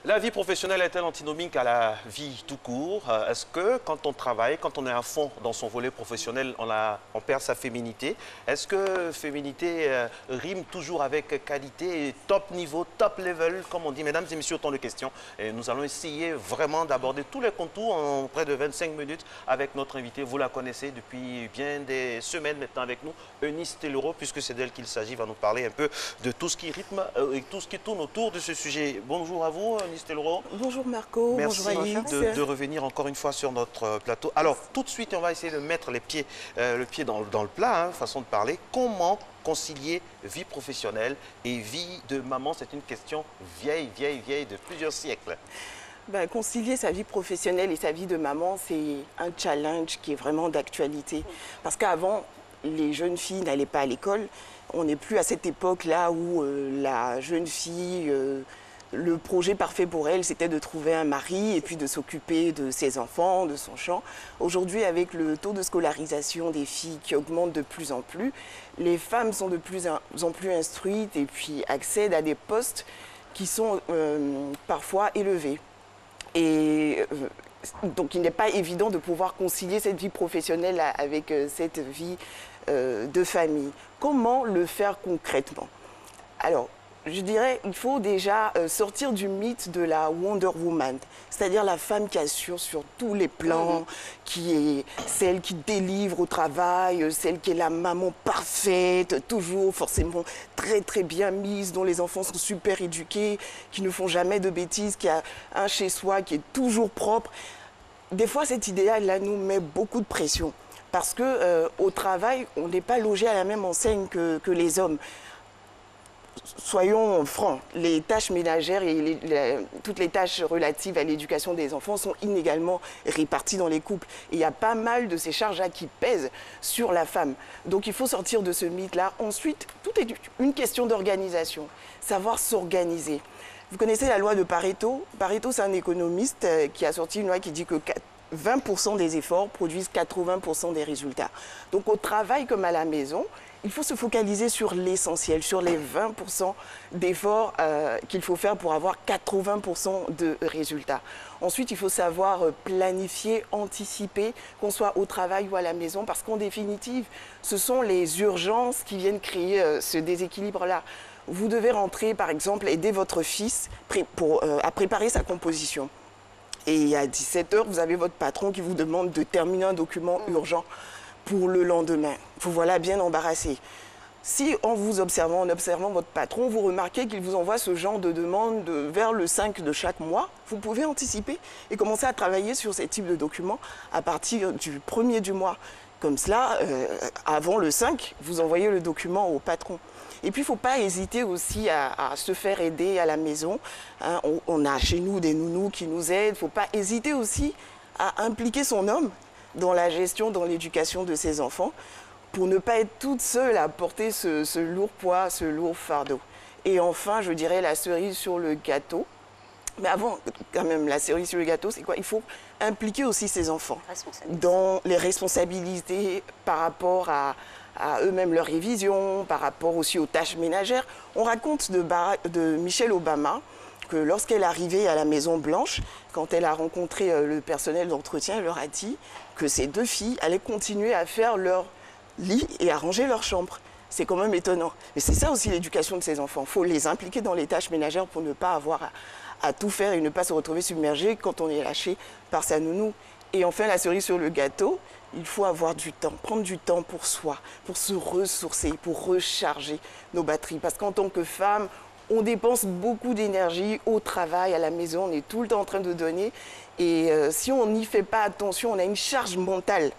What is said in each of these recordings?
La vie professionnelle est-elle antinomique à la vie tout court? Est-ce que quand on travaille, quand on est à fond dans son volet professionnel, on perd sa féminité? Est-ce que féminité rime toujours avec qualité et top niveau, top level, comme on dit? Mesdames et messieurs, autant de questions. Et nous allons essayer vraiment d'aborder tous les contours en près de 25 minutes avec notre invitée. Vous la connaissez depuis bien des semaines maintenant avec nous, Eunice Tellero, puisque c'est d'elle qu'il s'agit, va nous parler un peu de tout ce qui rythme et tout ce qui tourne autour de ce sujet. Bonjour à vous, Eunice Tellero. Bonjour Marco. Merci bonjour de revenir encore une fois sur notre plateau. Alors, tout de suite, on va essayer de mettre le pied dans le plat, hein, façon de parler. Comment concilier vie professionnelle et vie de maman? C'est une question vieille de plusieurs siècles. Ben, concilier sa vie professionnelle et sa vie de maman, c'est un challenge qui est vraiment d'actualité. Parce qu'avant, les jeunes filles n'allaient pas à l'école. On n'est plus à cette époque-là où la jeune fille... le projet parfait pour elle, c'était de trouver un mari et puis de s'occuper de ses enfants, de son champ. Aujourd'hui, avec le taux de scolarisation des filles qui augmente de plus en plus, les femmes sont de plus en plus instruites et puis accèdent à des postes qui sont parfois élevés. Et donc, il n'est pas évident de pouvoir concilier cette vie professionnelle avec cette vie de famille. Comment le faire concrètement? Alors, je dirais qu'il faut déjà sortir du mythe de la Wonder Woman, c'est-à-dire la femme qui assure sur tous les plans, qui est celle qui délivre au travail, celle qui est la maman parfaite, toujours forcément très bien mise, dont les enfants sont super éduqués, qui ne font jamais de bêtises, qui a un chez soi qui est toujours propre. Des fois, cet idéal-là nous met beaucoup de pression parce qu'au travail, on n'est pas logé à la même enseigne que les hommes. Soyons francs, les tâches ménagères et toutes les tâches relatives à l'éducation des enfants sont inégalement réparties dans les couples. Et il y a pas mal de ces charges-là qui pèsent sur la femme. Donc il faut sortir de ce mythe-là. Ensuite, tout est une question d'organisation, savoir s'organiser. Vous connaissez la loi de Pareto? Pareto, c'est un économiste qui a sorti une loi qui dit que 20% des efforts produisent 80% des résultats. Donc au travail comme à la maison, il faut se focaliser sur l'essentiel, sur les 20% d'efforts qu'il faut faire pour avoir 80% de résultats. Ensuite, il faut savoir planifier, anticiper, qu'on soit au travail ou à la maison, parce qu'en définitive, ce sont les urgences qui viennent créer ce déséquilibre-là. Vous devez rentrer, par exemple, aider votre fils à préparer sa composition. Et à 17 h, vous avez votre patron qui vous demande de terminer un document urgent pour le lendemain. Vous voilà bien embarrassé. Si en vous observant, en observant votre patron, vous remarquez qu'il vous envoie ce genre de demande vers le 5 de chaque mois, vous pouvez anticiper et commencer à travailler sur ces types de documents à partir du 1er du mois. Comme cela, avant le 5, vous envoyez le document au patron. Et puis, il ne faut pas hésiter aussi à se faire aider à la maison. Hein, on a chez nous des nounous qui nous aident. Il ne faut pas hésiter aussi à impliquer son homme dans la gestion, dans l'éducation de ses enfants, pour ne pas être toute seule à porter ce lourd poids, ce lourd fardeau. Et enfin, je dirais la cerise sur le gâteau. Mais avant, quand même, la cerise sur le gâteau, c'est quoi? Il faut impliquer aussi ses enfants dans les responsabilités par rapport à eux-mêmes, leur révision, par rapport aussi aux tâches ménagères. On raconte de Michelle Obama que lorsqu'elle est arrivée à la Maison Blanche, quand elle a rencontré le personnel d'entretien, elle leur a dit que ces deux filles allaient continuer à faire leur lit et à ranger leur chambre. C'est quand même étonnant. Mais c'est ça aussi l'éducation de ces enfants. Il faut les impliquer dans les tâches ménagères pour ne pas avoir à tout faire et ne pas se retrouver submergé quand on est lâché par sa nounou. Et enfin, la cerise sur le gâteau, il faut avoir du temps, prendre du temps pour soi, pour se ressourcer, pour recharger nos batteries. Parce qu'en tant que femme, on dépense beaucoup d'énergie au travail, à la maison, on est tout le temps en train de donner. Et si on n'y fait pas attention, on a une charge mentale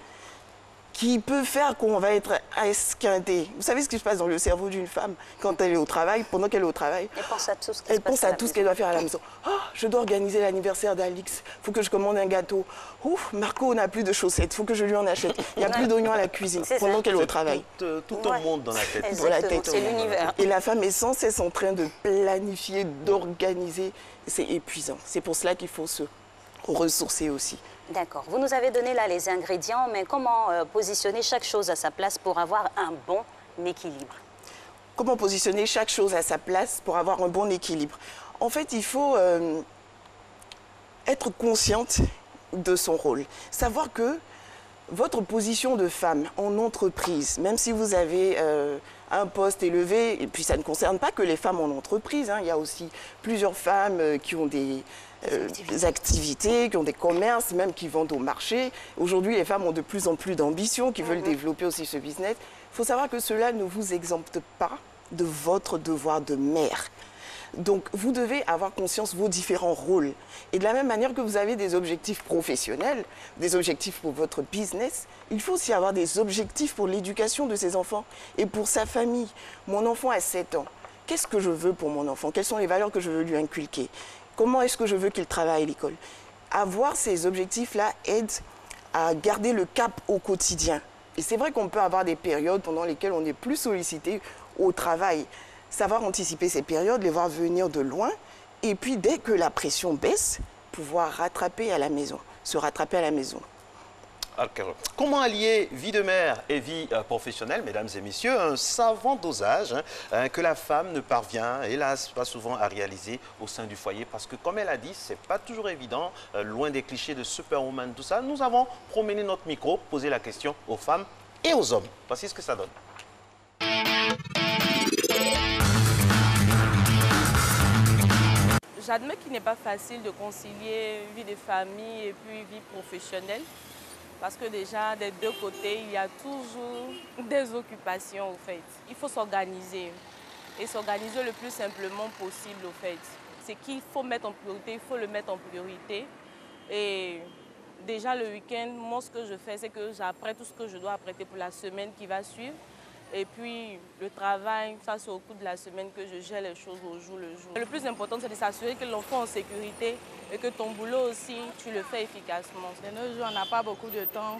qui peut faire qu'on va être esquinté. Vous savez ce qui se passe dans le cerveau d'une femme quand elle est au travail, pendant qu'elle est au travail? Elle pense à tout ce Elle pense à tout ce qu'elle doit faire à la maison. Oh, je dois organiser l'anniversaire d'Alix. Il faut que je commande un gâteau. Ouf, Marco n'a plus de chaussettes. Il faut que je lui en achète. Il n'y a plus d'oignons à la cuisine pendant qu'elle est au travail. Tout un monde dans la tête. C'est l'univers. Et la femme est sans cesse en train de planifier, d'organiser. C'est épuisant. C'est pour cela qu'il faut se ressourcer aussi. D'accord. Vous nous avez donné là les ingrédients, mais comment positionner chaque chose à sa place pour avoir un bon équilibre? Comment positionner chaque chose à sa place pour avoir un bon équilibre? En fait, il faut être consciente de son rôle. Savoir que votre position de femme en entreprise, même si vous avez un poste élevé, et puis ça ne concerne pas que les femmes en entreprise, hein, il y a aussi plusieurs femmes qui ont des activités, qui ont des commerces, même qui vendent au marché. Aujourd'hui, les femmes ont de plus en plus d'ambition, qui veulent développer aussi ce business. Il faut savoir que cela ne vous exempte pas de votre devoir de mère. Donc, vous devez avoir conscience de vos différents rôles. Et de la même manière que vous avez des objectifs professionnels, des objectifs pour votre business, il faut aussi avoir des objectifs pour l'éducation de ses enfants et pour sa famille. Mon enfant a 7 ans. Qu'est-ce que je veux pour mon enfant? Quelles sont les valeurs que je veux lui inculquer? Comment est-ce que je veux qu'il travaille à l'école? Avoir ces objectifs-là aide à garder le cap au quotidien. Et c'est vrai qu'on peut avoir des périodes pendant lesquelles on est plus sollicité au travail. Savoir anticiper ces périodes, les voir venir de loin, et puis dès que la pression baisse, pouvoir rattraper à la maison, se rattraper à la maison. Alors, comment allier vie de mère et vie professionnelle, mesdames et messieurs, un savant dosage que la femme ne parvient, hélas, pas souvent à réaliser au sein du foyer, parce que comme elle a dit, c'est pas toujours évident, loin des clichés de superwoman, tout ça. Nous avons promené notre micro, posé la question aux femmes et aux hommes. Voici ce que ça donne. J'admets qu'il n'est pas facile de concilier vie de famille et puis vie professionnelle. Parce que déjà, des deux côtés, il y a toujours des occupations, au fait. Il faut s'organiser. Et s'organiser le plus simplement possible, au fait. C'est qu'il faut mettre en priorité, il faut le mettre en priorité. Et déjà, le week-end, moi, ce que je fais, c'est que j'apprête tout ce que je dois apprêter pour la semaine qui va suivre. Et puis, le travail, ça, c'est au cours de la semaine que je gère les choses au jour le jour. Le plus important, c'est de s'assurer que l'enfant est en sécurité et que ton boulot aussi, tu le fais efficacement. De nos jours, on n'a pas beaucoup de temps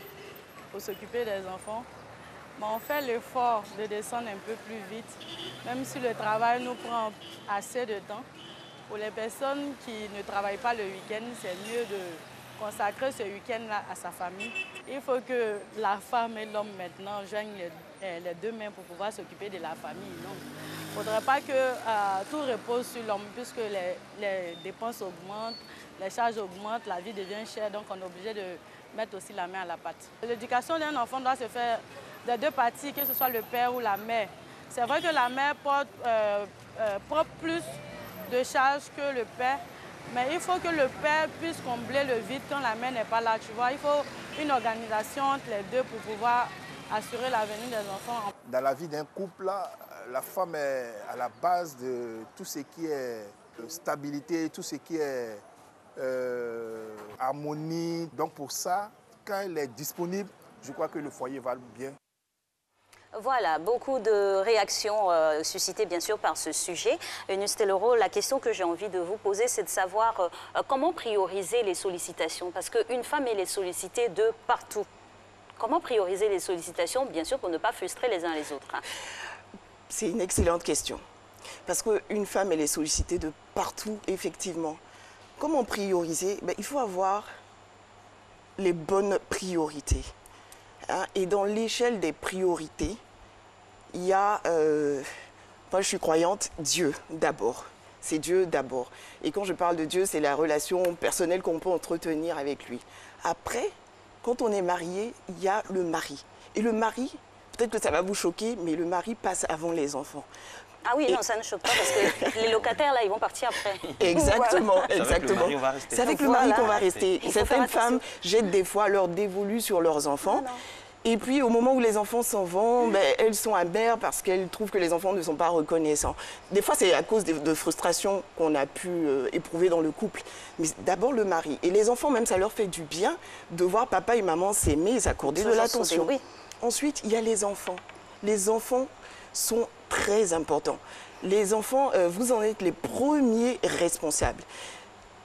pour s'occuper des enfants. Mais on fait l'effort de descendre un peu plus vite, même si le travail nous prend assez de temps. Pour les personnes qui ne travaillent pas le week-end, c'est mieux de consacrer ce week-end-là à sa famille. Il faut que la femme et l'homme maintenant joignent les deux mains pour pouvoir s'occuper de la famille. Il ne faudrait pas que tout repose sur l'homme, puisque les dépenses augmentent, les charges augmentent, la vie devient chère, donc on est obligé de mettre aussi la main à la pâte. L'éducation d'un enfant doit se faire des deux parties, que ce soit le père ou la mère. C'est vrai que la mère porte plus de charges que le père, mais il faut que le père puisse combler le vide quand la mère n'est pas là, tu vois. Il faut une organisation entre les deux pour pouvoir assurer l'avenir des enfants. Dans la vie d'un couple, la femme est à la base de tout ce qui est stabilité, tout ce qui est harmonie. Donc pour ça, quand elle est disponible, je crois que le foyer va bien. Voilà, beaucoup de réactions suscitées bien sûr par ce sujet. Eunice Tellereau, la question que j'ai envie de vous poser, c'est de savoir comment prioriser les sollicitations. Parce qu'une femme, elle est sollicitée de partout. Comment prioriser les sollicitations, bien sûr, pour ne pas frustrer les uns les autres? C'est une excellente question. Parce qu'une femme, elle est sollicitée de partout, effectivement. Comment prioriser? Il faut avoir les bonnes priorités. Et dans l'échelle des priorités, il y a, moi je suis croyante, Dieu d'abord. C'est Dieu d'abord. Et quand je parle de Dieu, c'est la relation personnelle qu'on peut entretenir avec lui. Après, quand on est marié, il y a le mari. Et le mari, peut-être que ça va vous choquer, mais le mari passe avant les enfants. Ah oui, non, ça ne choque pas parce que les locataires, là, ils vont partir après. Exactement, Voilà. exactement. C'est avec le mari qu'on va rester. Certaines femmes jettent des fois leur dévolu sur leurs enfants. Et puis, au moment où les enfants s'en vont, elles sont amères parce qu'elles trouvent que les enfants ne sont pas reconnaissants. Des fois, c'est à cause de frustrations qu'on a pu éprouver dans le couple. Mais d'abord, le mari. Et les enfants, même, ça leur fait du bien de voir papa et maman s'aimer et s'accorder de l'attention. Oui. Ensuite, il y a les enfants. Les enfants sont très importants. Les enfants, vous en êtes les premiers responsables.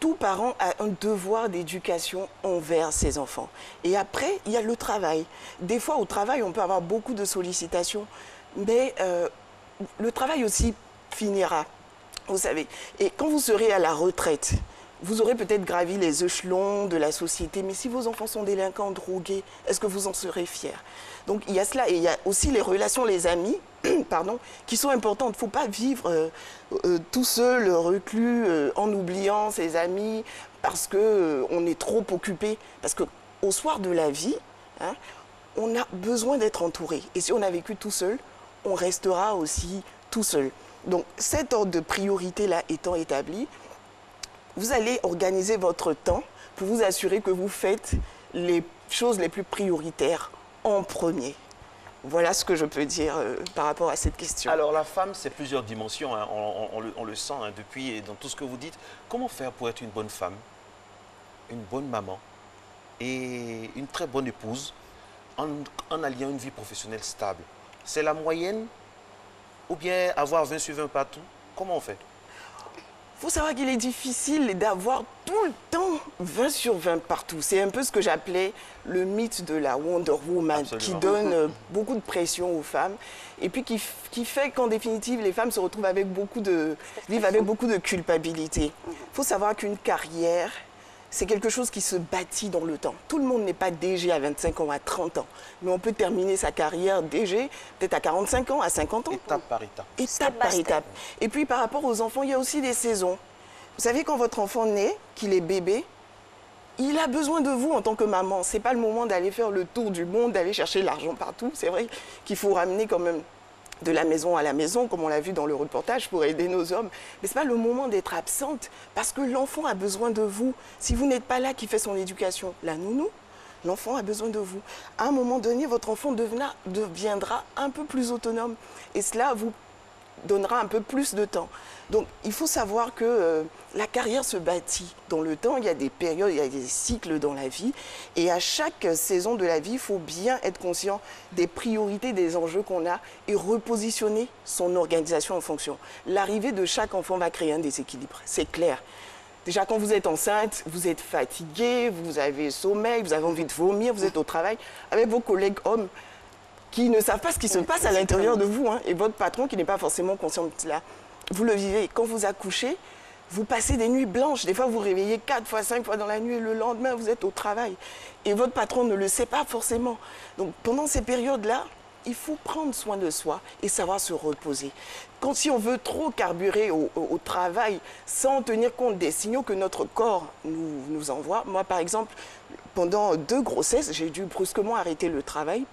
Tout parent a un devoir d'éducation envers ses enfants. Et après, il y a le travail. Des fois, au travail, on peut avoir beaucoup de sollicitations, mais le travail aussi finira, vous savez. Et quand vous serez à la retraite, vous aurez peut-être gravi les échelons de la société, mais si vos enfants sont délinquants, drogués, est-ce que vous en serez fiers? Donc il y a cela, et il y a aussi les relations, les amis, pardon, qui sont importantes. Il ne faut pas vivre tout seul, reclus, en oubliant ses amis. parce qu'on est trop occupé. Parce qu'au soir de la vie, hein, on a besoin d'être entouré. Et si on a vécu tout seul, on restera aussi tout seul. Donc cet ordre de priorité-là étant établi, vous allez organiser votre temps pour vous assurer que vous faites les choses les plus prioritaires en premier. Voilà ce que je peux dire par rapport à cette question. Alors la femme, c'est plusieurs dimensions, hein. On le sent hein, depuis et dans tout ce que vous dites. Comment faire pour être une bonne femme, une bonne maman et une très bonne épouse en alliant une vie professionnelle stable? C'est la moyenne ou bien avoir 20 sur 20 partout? Comment on fait? Il faut savoir qu'il est difficile d'avoir tout le temps 20 sur 20 partout. C'est un peu ce que j'appelais le mythe de la Wonder Woman. Absolument. Qui donne beaucoup de pression aux femmes et puis qui fait qu'en définitive, les femmes se retrouvent avec vivent avec beaucoup de culpabilité. Il faut savoir qu'une carrière, c'est quelque chose qui se bâtit dans le temps. Tout le monde n'est pas DG à 25 ans, à 30 ans. Mais on peut terminer sa carrière DG peut-être à 45 ans, à 50 ans. Étape par étape. Étape par étape. Et puis par rapport aux enfants, il y a aussi des saisons. Vous savez, quand votre enfant naît, qu'il est bébé, il a besoin de vous en tant que maman. Ce n'est pas le moment d'aller faire le tour du monde, d'aller chercher l'argent partout. C'est vrai qu'il faut ramener quand même de la maison à la maison, comme on l'a vu dans le reportage, pour aider nos hommes. Mais ce n'est pas le moment d'être absente, parce que l'enfant a besoin de vous. Si vous n'êtes pas là, qui fait son éducation? La nounou, l'enfant a besoin de vous. À un moment donné, votre enfant deviendra un peu plus autonome. Et cela vous donnera un peu plus de temps. Donc, il faut savoir que la carrière se bâtit dans le temps. Il y a des périodes, il y a des cycles dans la vie. Et à chaque saison de la vie, il faut bien être conscient des priorités, des enjeux qu'on a et repositionner son organisation en fonction. L'arrivée de chaque enfant va créer un déséquilibre, c'est clair. Déjà, quand vous êtes enceinte, vous êtes fatigué, vous avez sommeil, vous avez envie de vomir, vous êtes au travail avec vos collègues hommes qui ne savent pas ce qui se passe à l'intérieur de vous, hein, et votre patron qui n'est pas forcément conscient de cela. Vous le vivez. Quand vous accouchez, vous passez des nuits blanches. Des fois, vous vous réveillez 4 fois, 5 fois dans la nuit et le lendemain, vous êtes au travail. Et votre patron ne le sait pas forcément. Donc, pendant ces périodes-là, il faut prendre soin de soi et savoir se reposer. Si on veut trop carburer au travail sans tenir compte des signaux que notre corps nous envoie. Moi, par exemple, pendant 2 grossesses, j'ai dû brusquement arrêter le travail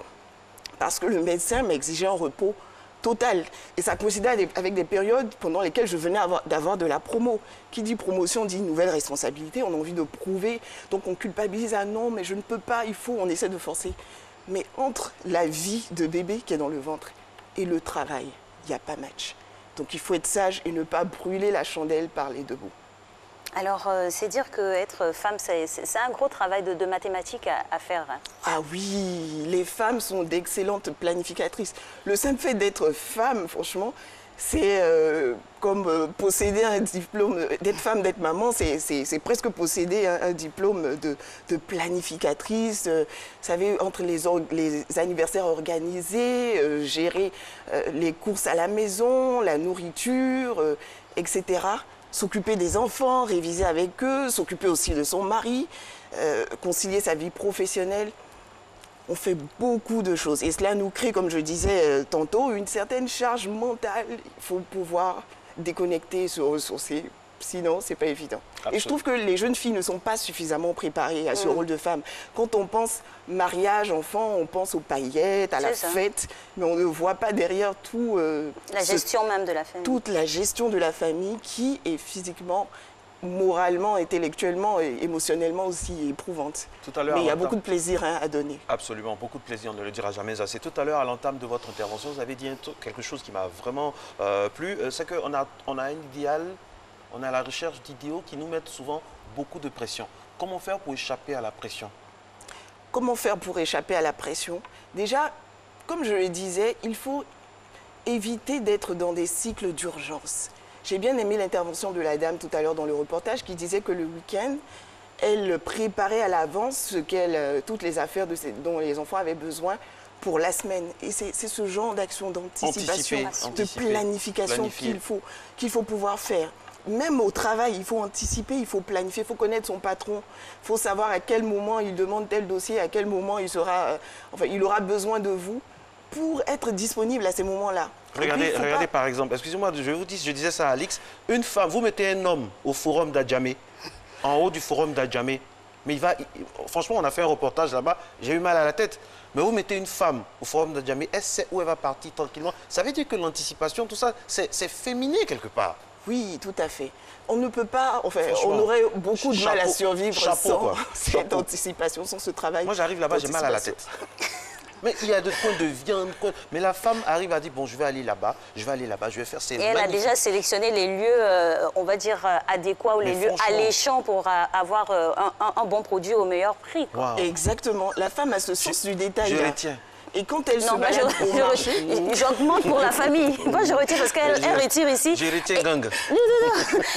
parce que le médecin m'exigeait un repos total. Et ça coïncidait avec des périodes pendant lesquelles je venais d'avoir de la promo. Qui dit promotion dit nouvelle responsabilité, on a envie de prouver. Donc on culpabilise, ah non, mais je ne peux pas, il faut, on essaie de forcer. Mais entre la vie de bébé qui est dans le ventre et le travail, il n'y a pas match. Donc il faut être sage et ne pas brûler la chandelle par les deux bouts. Alors, c'est dire qu'être femme, c'est un gros travail de mathématiques à faire. Hein. Ah oui, les femmes sont d'excellentes planificatrices. Le simple fait d'être femme, franchement, c'est comme posséder un diplôme, d'être femme, d'être maman, c'est presque posséder un diplôme de planificatrice. Vous savez, entre les anniversaires organisés, gérer les courses à la maison, la nourriture, etc. S'occuper des enfants, réviser avec eux, s'occuper aussi de son mari, concilier sa vie professionnelle. On fait beaucoup de choses et cela nous crée, comme je disais tantôt, une certaine charge mentale. Il faut pouvoir déconnecter, se ressourcer, sinon c'est pas évident. Absolument. Et je trouve que les jeunes filles ne sont pas suffisamment préparées à ce rôle de femme. Quand on pense mariage, enfant, on pense aux paillettes, à la fête, mais on ne voit pas derrière tout... la gestion même de la famille. Toute la gestion de la famille qui est physiquement, moralement, intellectuellement et émotionnellement aussi éprouvante. Tout à l'heure, mais il y a beaucoup de plaisir à donner. Absolument, beaucoup de plaisir, on ne le dira jamais assez. Tout à l'heure, à l'entame de votre intervention, vous avez dit quelque chose qui m'a vraiment plu, c'est qu'on a un idéal, on est à la recherche d'idéaux qui nous mettent souvent beaucoup de pression. Comment faire pour échapper à la pression? Comment faire pour échapper à la pression? Déjà, comme je le disais, il faut éviter d'être dans des cycles d'urgence. J'ai bien aimé l'intervention de la dame tout à l'heure dans le reportage qui disait que le week-end, elle préparait à l'avance toutes les affaires dont les enfants avaient besoin pour la semaine. Et c'est ce genre d'action d'anticipation, de planification qu'il faut pouvoir faire. Même au travail, il faut anticiper, il faut planifier, il faut connaître son patron. Il faut savoir à quel moment il demande tel dossier, à quel moment il aura besoin de vous pour être disponible à ces moments-là. Regardez par exemple, excusez-moi, je disais ça à Alix, une femme, vous mettez un homme au forum d'Adjamé, en haut du forum d'Adjamé. Mais franchement, on a fait un reportage là-bas, j'ai eu mal à la tête. Mais vous mettez une femme au forum d'Adjamé, elle sait où elle va partir tranquillement. Ça veut dire que l'anticipation, tout ça, c'est féminin quelque part. Oui, tout à fait. On ne peut pas, enfin, on aurait beaucoup de mal à survivre sans cette anticipation, sans ce travail. Moi, j'arrive là-bas, j'ai mal à la tête. Mais il y a des coins de viande, mais la femme arrive à dire, bon, je vais aller là-bas, je vais faire ces... Et elle a déjà sélectionné les lieux, on va dire, adéquats ou les lieux alléchants pour avoir un bon produit au meilleur prix. Wow. Exactement. La femme a ce sens du détail. Je retiens. Et quand elle se balade au marché... J'augmente pour la famille. Moi, je retire parce qu'elle retire ici. Je retiens gang. Non.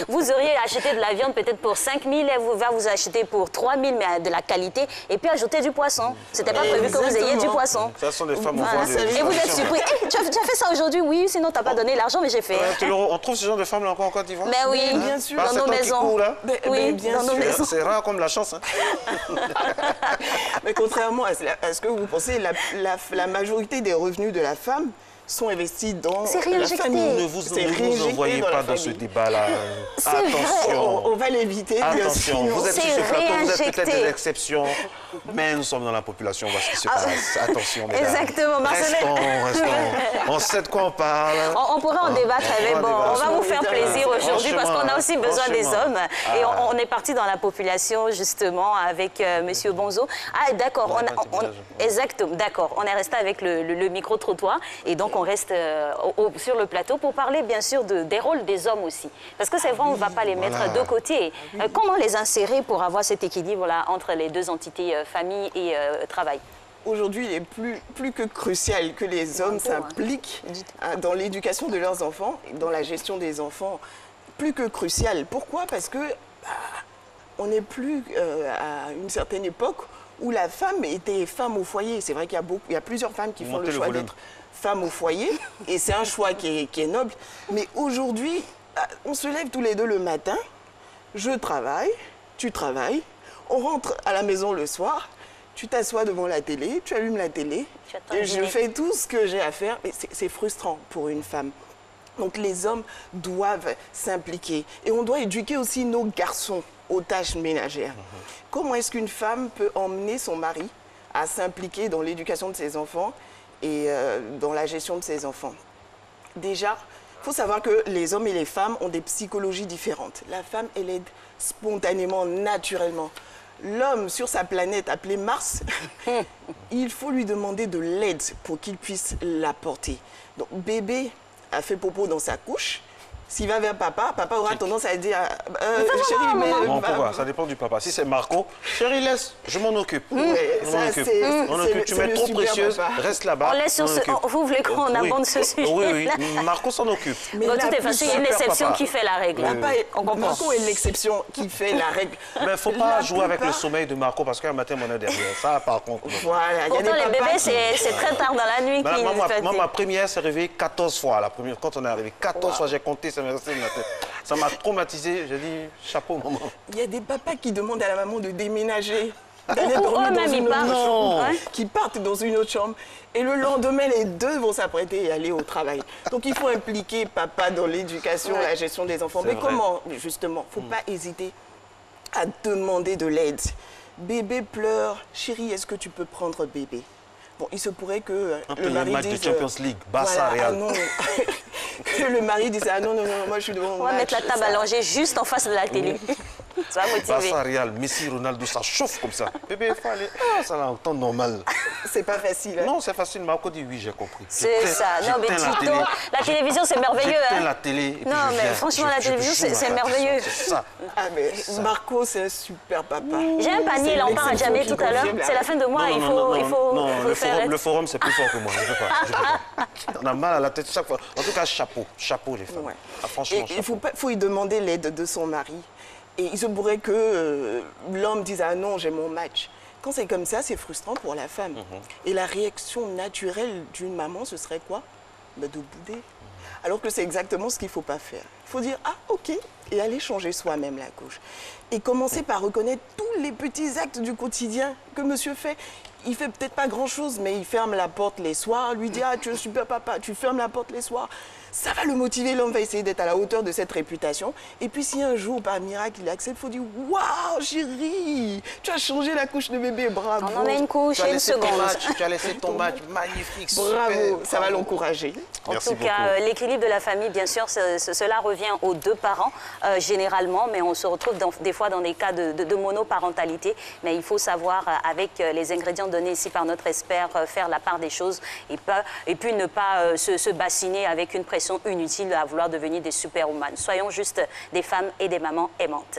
Vous auriez acheté de la viande peut-être pour 5 000, elle va vous acheter pour 3 000, mais de la qualité. Et puis ajouter du poisson. C'était pas prévu que vous ayez du poisson. Ça sont des femmes au voilà. Et vous êtes surpris. Hey, tu as fait ça aujourd'hui? Oui, sinon tu n'as pas donné l'argent, mais j'ai fait. On trouve ce genre de femmes là encore en Côte d'Ivoire? Mais oui, bien sûr. Dans nos maisons. Oui, bien sûr. C'est rare comme la chance. Hein. Mais contrairement à ce que vous pensez, la majorité des revenus de la femme sont investis dans la famille. Ne vous envoyez pas dans ce débat-là. Attention. On va l'éviter. Attention, vous êtes sur ce plateau, vous êtes peut-être des exceptions, mais nous sommes dans la population, on voit ce qui se passe. Attention, mesdames. Exactement, Restons. On sait de quoi on parle. On pourrait en débattre, mais bon, on va vous faire plaisir aujourd'hui parce qu'on a aussi besoin des hommes. Et on est parti dans la population, justement, avec Monsieur Bonzo. Ah, d'accord, exactement, d'accord. On est resté avec le micro-trottoir et donc on reste sur le plateau pour parler, bien sûr, des rôles des hommes aussi. Parce que c'est vrai, on ne va pas les mettre de côté. Comment les insérer pour avoir cet équilibre-là entre les deux entités, famille et travail? Aujourd'hui, il est plus que crucial que les hommes s'impliquent dans l'éducation de leurs enfants, dans la gestion des enfants. Plus que crucial. Pourquoi? Parce que on n'est plus à une certaine époque où la femme était femme au foyer. C'est vrai qu'il y a plusieurs femmes qui font le choix d'être femme au foyer, et c'est un choix qui est noble. Mais aujourd'hui, on se lève tous les deux le matin, je travaille, tu travailles, on rentre à la maison le soir, tu t'assois devant la télé, tu allumes la télé, et je fais tout ce que j'ai à faire. Mais c'est frustrant pour une femme. Donc les hommes doivent s'impliquer. Et on doit éduquer aussi nos garçons aux tâches ménagères. Comment est-ce qu'une femme peut emmener son mari à s'impliquer dans l'éducation de ses enfants et dans la gestion de ses enfants? Déjà, il faut savoir que les hommes et les femmes ont des psychologies différentes. La femme, elle aide spontanément, naturellement. L'homme sur sa planète appelée Mars, il faut lui demander de l'aide pour qu'il puisse l'apporter. Donc bébé a fait popo dans sa couche. S'il va vers papa, papa aura tendance à dire chérie, mais... Bon, ça dépend du papa. Si c'est Marco, chérie, laisse, je m'en occupe. Tu m'es trop précieuse, reste là-bas. On laisse sur ce... Vous voulez qu'on abonde ce sujet? Oui, Marco s'en occupe. Mais de toute façon, il y a une exception qui fait la règle. Marco est l'exception qui fait la règle. Mais il ne faut pas jouer avec le sommeil de Marco parce qu'un matin, on est derrière. Ça, par contre. Voilà. Pourtant, les bébés, c'est très tard dans la nuit. Moi, ma première s'est réveillée 14 fois. Quand on est arrivé, 14 fois, j'ai compté. Ça m'a traumatisé. J'ai dit, chapeau, maman. Il y a des papas qui demandent à la maman de déménager, d'aller dormir dans une autre chambre, qui partent dans une autre chambre. Et le lendemain, les deux vont s'apprêter et aller au travail. Donc, il faut impliquer papa dans l'éducation, la gestion des enfants. Mais comment, justement? Il ne faut pas hésiter à demander de l'aide. Bébé pleure. Chérie, est-ce que tu peux prendre bébé? Bon, il se pourrait que le mari dise... de Champions League, Barça, Real. Que le mari dise non, moi je suis devant. On va mettre la table allongée juste en face de la télé. Ça va motiver. Barça, Real, Messi, Ronaldo, ça chauffe comme ça. Bébé, il faut aller. Ça va en temps normal. C'est pas facile. Non, c'est facile. Marco dit oui, j'ai compris. C'est ça. Non, mais Tito, la télévision, c'est merveilleux. La télé. Non, mais franchement, la télévision, c'est merveilleux. C'est ça. Ah, mais Marco, c'est un super papa. J'ai un panier, il en parle jamais tout à l'heure. C'est la fin de mois, il faut faire. Le forum, c'est plus fort que moi. Je ne peux pas. On a mal à la tête chaque fois. En tout cas, chapeau. Chapeau, les femmes. Franchement, il faut y demander l'aide de son mari. Et il se pourrait que l'homme dise « Ah non, j'ai mon match ». Quand c'est comme ça, c'est frustrant pour la femme. Et la réaction naturelle d'une maman, ce serait quoi? De bouder. Alors que c'est exactement ce qu'il ne faut pas faire. Il faut dire « Ah, ok » et aller changer soi-même la couche. Et commencer par reconnaître tous les petits actes du quotidien que monsieur fait. Il fait peut-être pas grand-chose, mais il ferme la porte les soirs, lui dit « Ah, tu es un super papa, tu fermes la porte les soirs ». ça va le motiver, l'homme va essayer d'être à la hauteur de cette réputation. Et puis si un jour, par miracle, il accepte, il faut dire « Waouh, chérie, tu as changé la couche de bébé, bravo !» On en met une couche et une seconde. Tu as laissé ton match magnifique, Bravo, super, ça va l'encourager. En tout cas, l'équilibre de la famille, bien sûr, cela revient aux deux parents, généralement, mais on se retrouve des fois dans des cas de monoparentalité. Mais il faut savoir, avec les ingrédients donnés ici par notre expert, faire la part des choses et puis ne pas se bassiner avec une pression inutile à vouloir devenir des superwoman. Soyons juste des femmes et des mamans aimantes.